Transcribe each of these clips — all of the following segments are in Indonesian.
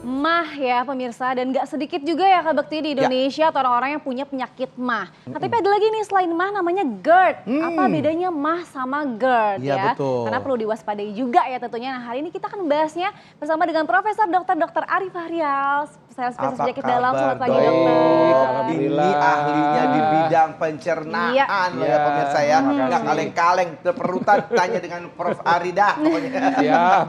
Mah ya pemirsa, dan gak sedikit juga ya Kak Bekti di Indonesia atau orang-orang yang punya penyakit mah. Nah, tapi ada lagi nih selain mah namanya GERD. Apa bedanya mah sama GERD ya? Betul. Karena perlu diwaspadai juga ya tentunya. Nah hari ini kita akan membahasnya bersama dengan Profesor Dr. Arif Fahrial, spesialis penyakit dalam. Selamat pagi dokter. Ini ahlinya di bidang pencernaan loh ya pemirsa ya. Nggak kaleng-kaleng, terperutan tanya dengan Prof. Arida pokoknya. Siap,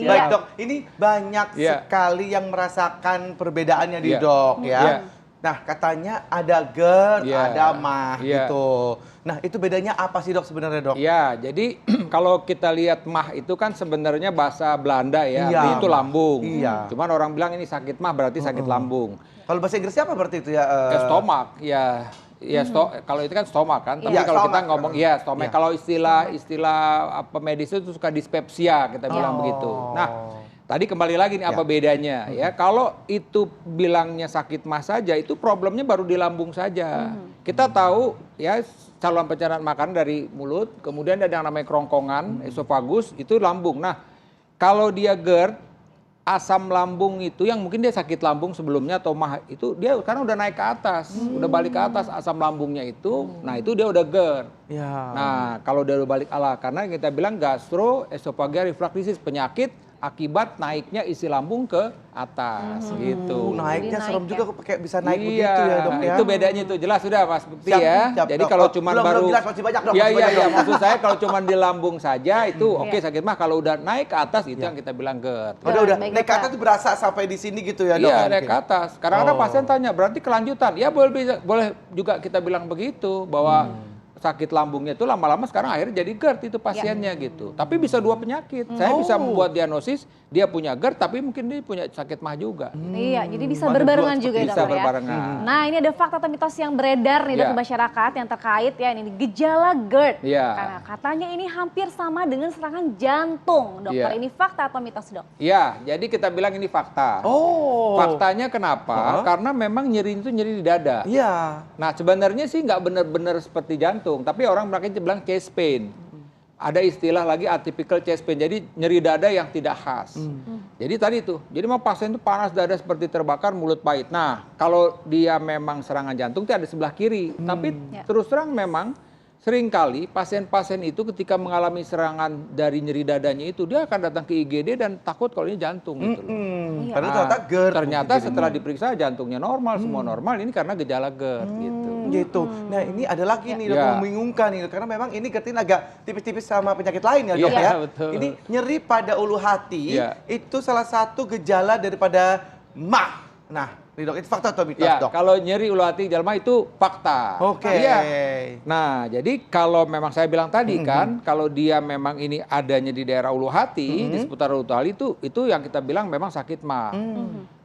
Baik dok, ini banyak sekali yang merasakan perbedaannya di dok ya. Nah katanya ada GERD, ada mah gitu. Nah itu bedanya apa sih dok sebenarnya dok? Ya, jadi kalau kita lihat mah itu kan sebenarnya bahasa Belanda ya, artinya itu lambung. Cuman orang bilang ini sakit mah berarti sakit lambung. Kalau bahasa Inggrisnya apa berarti itu ya? Stomak, kalau itu kan stomak kan. Tapi kalau kita ngomong stomak, kalau istilah apa medis itu suka dispepsia kita bilang begitu. Nah, tadi kembali lagi nih apa bedanya ya. Kalau itu bilangnya sakit mah saja itu problemnya baru di lambung saja. Kita tahu ya saluran pencernaan makanan dari mulut, kemudian ada yang namanya kerongkongan, esofagus, itu lambung. Nah, kalau dia GERD, asam lambung itu yang mungkin dia sakit lambung sebelumnya atau mah itu dia karena udah naik ke atas, udah balik ke atas asam lambungnya itu, nah itu dia udah GERD. Nah, kalau dia udah balik karena kita bilang gastroesophageal reflux disease, penyakit akibat naiknya isi lambung ke atas gitu. Naiknya serem juga kayak bisa naik begitu ya dok ya. Itu bedanya itu jelas sudah Mas Bekti ya. Jadi kalau cuma baru jelas masih banyak dok. Iya maksud saya kalau cuma di lambung saja itu oke sakit mah, kalau udah naik ke atas itu yang kita bilang GERD. Udah naik ke atas itu berasa sampai di sini gitu ya dok. Iya naik ke atas. Kadang-kadang pasien tanya berarti kelanjutan. Ya boleh juga kita bilang begitu bahwa sakit lambungnya itu lama-lama sekarang akhirnya jadi GERD itu pasiennya gitu. Tapi bisa dua penyakit. Saya bisa membuat diagnosis dia punya GERD tapi mungkin dia punya sakit mah juga. Iya, jadi bisa berbarengan juga ya bisa dokter berbarengan. Nah ini ada fakta atau mitos yang beredar nih di masyarakat yang terkait ya ini gejala GERD. Karena katanya ini hampir sama dengan serangan jantung. Dokter ini fakta atau mitos dok? Iya, jadi kita bilang ini fakta. Faktanya kenapa? Karena memang nyeri itu nyeri di dada. Nah sebenarnya sih nggak benar-benar seperti jantung. Tapi orang makanya bilang chest pain. Ada istilah lagi atypical chest pain. Jadi nyeri dada yang tidak khas. Jadi tadi itu. Jadi memang pasien itu panas dada seperti terbakar, mulut pahit. Nah, kalau dia memang serangan jantung itu ada sebelah kiri. Tapi terus terang memang seringkali pasien-pasien itu ketika mengalami serangan dari nyeri dadanya itu dia akan datang ke IGD dan takut kalau ini jantung gitu loh. Karena ternyata GERD. Ternyata setelah diperiksa jantungnya normal, semua normal. Ini karena gejala GERD gitu. Nah ini ada lagi nih dok yang membingungkan nih karena memang ini GERD ini agak tipis-tipis sama penyakit lain ya dok ya. Betul. Ini nyeri pada ulu hati itu salah satu gejala daripada mah. Nah ini dok, itu fakta atau mitos dok? Kalau nyeri ulu hati gejala mah itu fakta. Nah jadi kalau memang saya bilang tadi kan kalau dia memang ini adanya di daerah ulu hati di seputar ulu hati itu yang kita bilang memang sakit mah.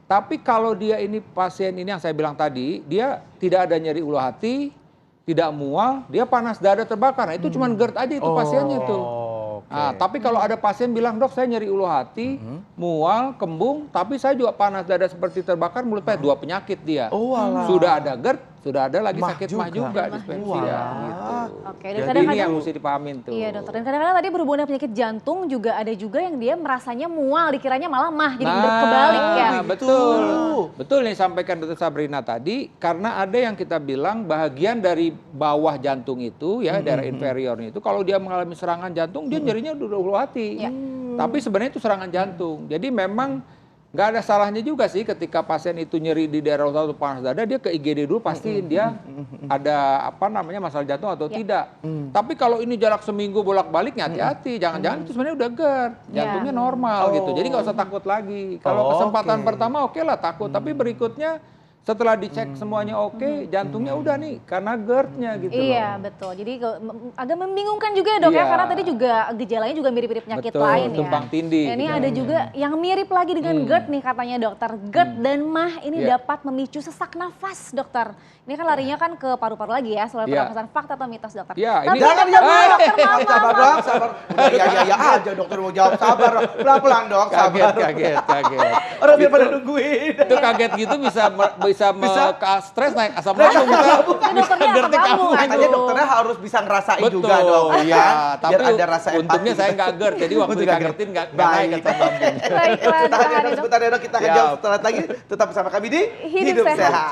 Tapi kalau dia ini pasien ini yang saya bilang tadi, dia tidak ada nyeri ulu hati, tidak mual, dia panas dada terbakar. Nah, itu cuma GERD aja itu pasiennya itu. Nah, tapi kalau ada pasien bilang, dok saya nyeri ulu hati, mual, kembung, tapi saya juga panas dada seperti terbakar, mulut pahit, dua penyakit dia. Sudah ada GERD, sudah ada lagi sakit mah juga dispepsia gitu. Jadi ini yang mesti dipahamin tuh. Iya dokter, dan kadang-kadang tadi berhubungan dengan penyakit jantung juga ada juga yang dia merasanya mual, dikiranya malah mah, jadi udah kebalik ya. Betul nih sampaikan Dr. Sabrina tadi, karena ada yang kita bilang bahagian dari bawah jantung itu ya, daerah inferiornya itu kalau dia mengalami serangan jantung dia nyerinya udah ulu hati. Tapi sebenarnya itu serangan jantung. Jadi memang nggak ada salahnya juga sih ketika pasien itu nyeri di daerah utara atau panas dada dia ke IGD dulu pasti dia ada masalah jantung atau tidak. Tapi kalau ini jarak seminggu bolak-baliknya hati-hati, jangan-jangan itu sebenarnya udah GERD, jantungnya normal gitu. Jadi nggak usah takut lagi. Kalau kesempatan pertama oke lah takut, tapi berikutnya setelah dicek semuanya oke, jantungnya udah nih karena GERD-nya gitu loh. Iya betul, jadi agak membingungkan juga ya dok ya, karena tadi juga gejalanya juga mirip-mirip penyakit lain ya. Tumpang tindih. Ini ada juga yang mirip lagi dengan GERD nih katanya dokter. GERD dan mah ini dapat memicu sesak nafas dokter. Ini kan larinya kan ke paru-paru lagi ya, soal pernapasan, fakta atau mitos dokter? Ini jangan dokter, sabar dok, sabar. Ya aja dokter mau jawab, sabar pelan-pelan dok, sabar. Kaget. Orang biar pada nungguin. Itu kaget gitu bisa stres naik asam lambung. Dokternya asam lambung. Katanya dokternya harus bisa ngerasain juga dong. Iya, tapi biar ada rasa empati. untungnya saya nggak GERD, jadi waktu dikagetin nggak naik asam lambung. Baiklah, Sebentar ya dok, kita akan jawab setelah lagi. Tetap bersama kami di Hidup Sehat.